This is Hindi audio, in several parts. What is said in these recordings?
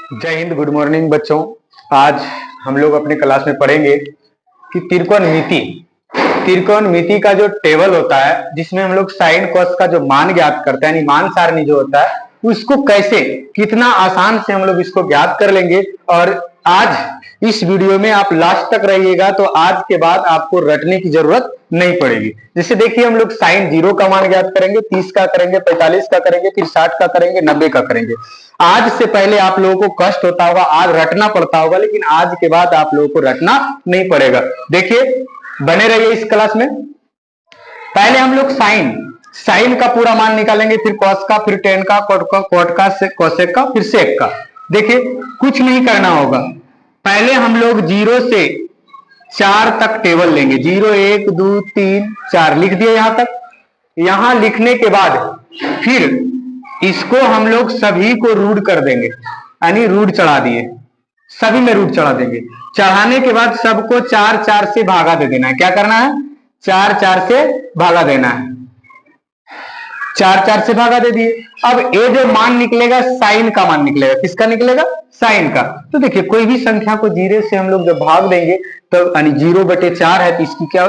जय हिंद, गुड मॉर्निंग बच्चों। आज हम लोग अपने क्लास में पढ़ेंगे कि त्रिकोणमिति का जो टेबल होता है जिसमें हम लोग साइन कॉस का जो मान ज्ञात करते हैं यानी मान सारणी जो होता है उसको कैसे कितना आसान से हम लोग इसको ज्ञात कर लेंगे। और आज इस वीडियो में आप लास्ट तक रहिएगा तो आज के बाद आपको रटने की जरूरत नहीं पड़ेगी। जैसे देखिए हम लोग साइन 0 का मान ज्ञात करेंगे, 30 का करेंगे, 45 का करेंगे, फिर 60 का करेंगे, 90 का करेंगे। आज से पहले आप लोगों को कष्ट होता होगा, आज रटना पड़ता होगा, लेकिन आज के बाद आप लोगों को रटना नहीं पड़ेगा। देखिए बने रहिए इस क्लास में। पहले हम लोग साइन का पूरा मान निकालेंगे, फिर कॉस का, फिर टेन का, कॉट का, कोसेक का, फिर सेक का। देखिए कुछ नहीं करना होगा, पहले हम लोग 0 से 4 तक टेबल लेंगे। 0 1 2 3 4 लिख दिए यहां तक। यहां लिखने के बाद फिर इसको हम लोग सभी को रूट कर देंगे, यानी रूट चढ़ा दिए, सभी में रूट चढ़ा देंगे। चढ़ाने के बाद सबको 4 4 से भागा दे देना है। क्या करना है? 4 4 से भागा देना है। 4 4 से भागा दे दिए। अब ये जो मान निकलेगा साइन का मान निकलेगा। किसका निकलेगा? साइन का। तो देखिए कोई भी संख्या को 0 से हम लोग जब भाग देंगे तो यानी 0/4 है तो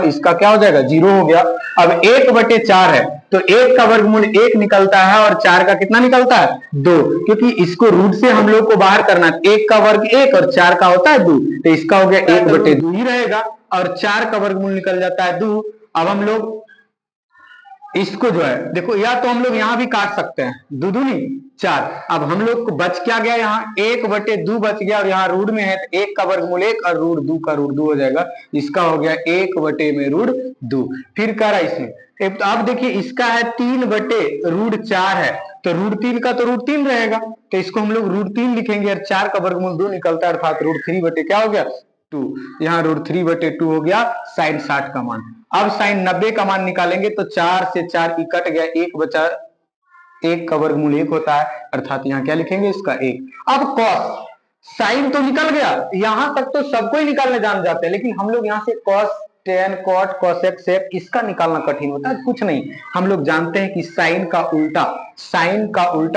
इसका क्या हो जाएगा? 0 हो गया। अब 1/4 है तो 1 का वर्गमूल 1 निकलता है और 4 का कितना निकलता है? 2, क्योंकि इसको रूट से हम लोग को बाहर करना है। 1 का वर्ग 1 और 4 का होता है 2, तो इसका हो गया 1/2 ही रहेगा और 4 का वर्गमूल निकल जाता है 2। अब हम लोग इसको जो है देखो, या तो हम लोग यहां भी काट सकते हैं, 2 दूनी 4। अब हम लोग को बच क्या गया? यहाँ 1/2 बच गया और यहाँ रूट में है तो 1 का वर्गमूल 1 और रूट 2 का रूट 2 हो जाएगा। इसका हो गया 1/√2। फिर कह रहा है इसमें, तो अब देखिए इसका है 3/√4 है तो √3 का तो √3 रहेगा, तो इसको हम लोग √3 लिखेंगे और 4 का वर्गमूल 2 निकलता है अर्थात √3 क्या हो गया? 2। यहाँ √3/2 हो गया साइन 60 का मान। अब साइन 90 का मान निकालेंगे तो 4 से 4 कट गया, 1 बचा, 1 का वर्गमूल 1 होता है अर्थात यहाँ क्या लिखेंगे? इसका 1। अब कॉस, साइन तो निकल गया, यहां तक तो सबको ही निकालने जान जाते हैं, लेकिन हम लोग यहाँ से कॉस, टेन, कॉट, कोसेक, सेक इसका निकालना कठिन होता है। कुछ नहीं, हम लोग जानते हैं कि साइन का उल्टा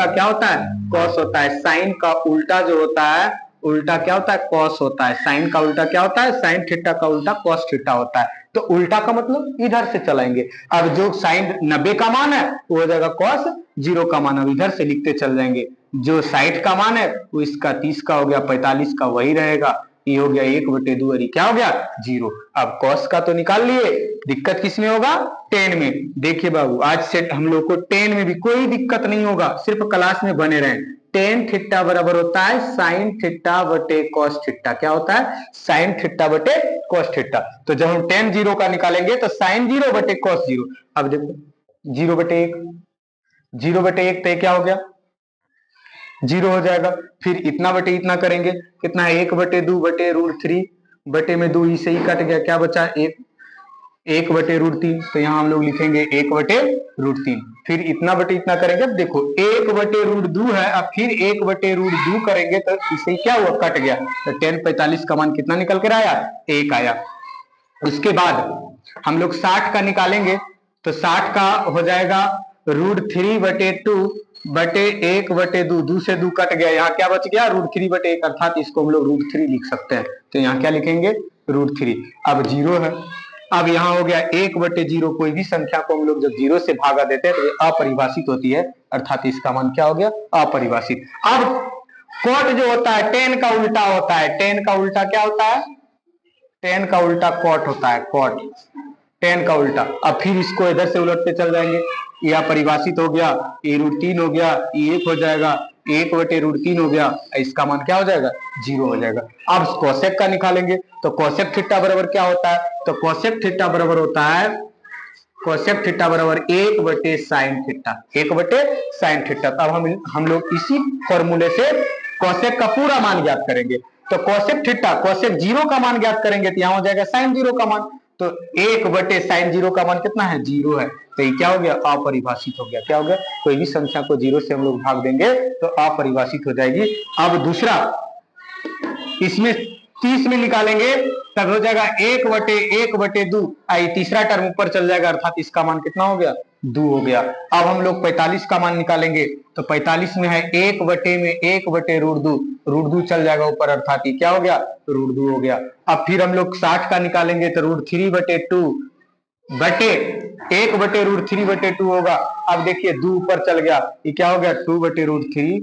क्या होता है? कॉस होता है। साइन का उल्टा जो होता है, उल्टा क्या होता है? कॉस होता है। साइन का उल्टा क्या होता है? साइन थीटा का उल्टा कॉस थीटा होता है। तो उल्टा का मतलब इधर से चलाएंगे। अब जो साइन 90 का मान है वो हो जाएगा कॉस 0 का मान। अब इधर से लिखते चल जाएंगे। जो 60 का मान है वो इसका 30 का हो गया, 45 का वही रहेगा। ये हो गया 1/2 और क्या हो गया? 0। अब कॉस का तो निकाल लिए, दिक्कत किस में होगा? टेन में। देखिए बाबू आज से हम लोग को टेन में भी कोई दिक्कत नहीं होगा, सिर्फ क्लास में बने रहें। टेन थीटा बराबर होता है साइन थीटा बटे कॉस थीटा। क्या होता है? साइन थीटा बटे कॉस थीटा। तो जब हम टेन 0 का निकालेंगे तो साइन 0 बटे कॉस 0। अब देखो 0/1, 0/1 तो क्या हो गया? 0 हो जाएगा। फिर इतना बटे इतना करेंगे, कितना है? 1/2 बटे √3 बटे में 2 इसे ही कट गया, क्या बचा? 1/√3। तो यहाँ हम लोग लिखेंगे 1/√3। फिर इतना बटे इतना करेंगे, अब देखो 1/√2 है, अब फिर 1/√2 करेंगे तो इसे क्या हुआ? कट गया। तो 10 45 का मान कितना निकल कर आया? 1 आया। उसके बाद हम लोग 60 का निकालेंगे तो 60 का हो जाएगा √3/2 बटे 1/2। 2 से 2 कट गया, यहाँ क्या बच गया? √3/1 अर्थात इसको हम लोग √3 लिख सकते हैं। तो यहाँ क्या लिखेंगे? √3। अब 0 है। अब यहाँ हो गया 1/0। कोई भी संख्या को हम लोग जब 0 से भागा देते हैं तो ये अपरिभाषित होती है अर्थात इसका मान क्या हो गया? अपरिभाषित। अब कॉट जो होता है 10 का उल्टा होता है। 10 का उल्टा क्या होता है? 10 का उल्टा कॉट होता है, कॉट 10 का उल्टा। अब फिर इसको इधर से उलटते चल जाएंगे, यह परिभाषित हो गया, ये √3 हो गया, ये 1 हो जाएगा, 1/√3 हो गया, इसका मान क्या हो जाएगा? 0 हो जाएगा। अब कोसेक का निकालेंगे तो कोसेक थीटा बराबर क्या होता है? तो कोसेक थीटा बराबर होता है, कोसेक थीटा बराबर 1/sin थीटा, 1/sin थीटा। अब हम लोग इसी फॉर्मूले से कोसेक का पूरा मान ज्ञात करेंगे। तो कोसेक थीटा, कोसेक 0 का मान ज्ञात करेंगे तो यहाँ हो जाएगा sin 0 का मान। तो 1/sin 0 का मान कितना है? 0 है। तो ये क्या हो गया? अपरिभाषित हो गया। क्या हो गया? कोई भी संख्या को 0 से हम लोग भाग देंगे तो अपरिभाषित हो जाएगी। अब दूसरा इसमें 30 में निकालेंगे तब हो जाएगा 1/1/2। तीसरा टर्म ऊपर चल जाएगा अर्थात इसका मान कितना हो गया? 2 हो गया। अब हम लोग 45 का मान निकालेंगे तो 45 में है 1 में 1/√2, √2 चल जाएगा ऊपर, अर्थात ये क्या हो गया, √2 हो गया। अब फिर हम लोग 60 का निकालेंगे तो √3/2 बटे 1/√3/2 होगा। अब देखिए 2 ऊपर चल गया, ये क्या हो गया, 2/√3।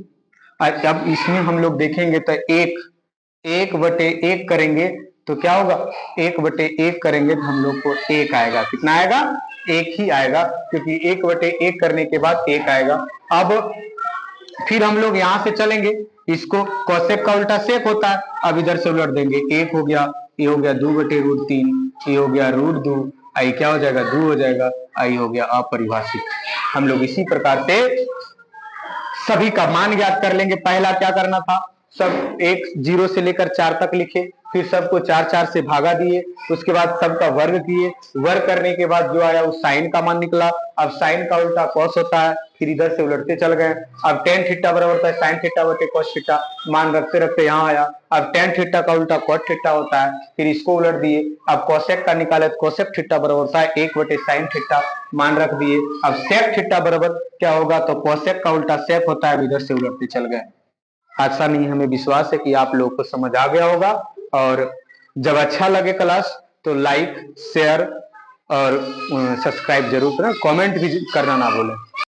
अब इसमें हम लोग देखेंगे तो 1/1 करेंगे तो क्या होगा, 1/1 करेंगे तो हम लोग को 1 आएगा। कितना आएगा, 1 ही आएगा, क्योंकि 1/1 करने के बाद 1 आएगा। अब फिर हम लोग यहां से चलेंगे, इसको कोसेक का उल्टा सेक होता है, अब इधर से उलट देंगे, 1 हो गया, ये हो गया 2/√3, ये हो गया √2, आई क्या हो जाएगा, 2 हो जाएगा, आई हो गया अपरिभाषित। हम लोग इसी प्रकार से सभी का मान ज्ञात कर लेंगे। पहला क्या करना था, सब 0 से लेकर 4 तक लिखे, फिर सबको 4 से भागा दिए, उसके बाद सबका वर्ग किए, वर्ग करने के बाद जो आया उस साइन का मान निकला। अब साइन का उल्टा कॉस होता है, फिर इधर से उलटते चल गए। अब tan थीटा बराबर होता है sin थीटा बटे cos थीटा, मान रखते रखते यहाँ आया। अब tan थीटा का उल्टा cot थीटा होता है, फिर इसको उलट दिए। अब कोसेक का निकाले तो कोसेक थीटा बराबर होता है 1/sin थीटा, मान रख दिए। अब सेक थीटा बराबर क्या होगा, तो कोसेक का उल्टा सेक होता है, इधर से उलटते चल गए। आशा नहीं, हमें विश्वास है कि आप लोगों को समझ आ गया होगा। और जब अच्छा लगे क्लास तो लाइक, शेयर और सब्सक्राइब जरूर करें, कमेंट भी करना ना भूलें।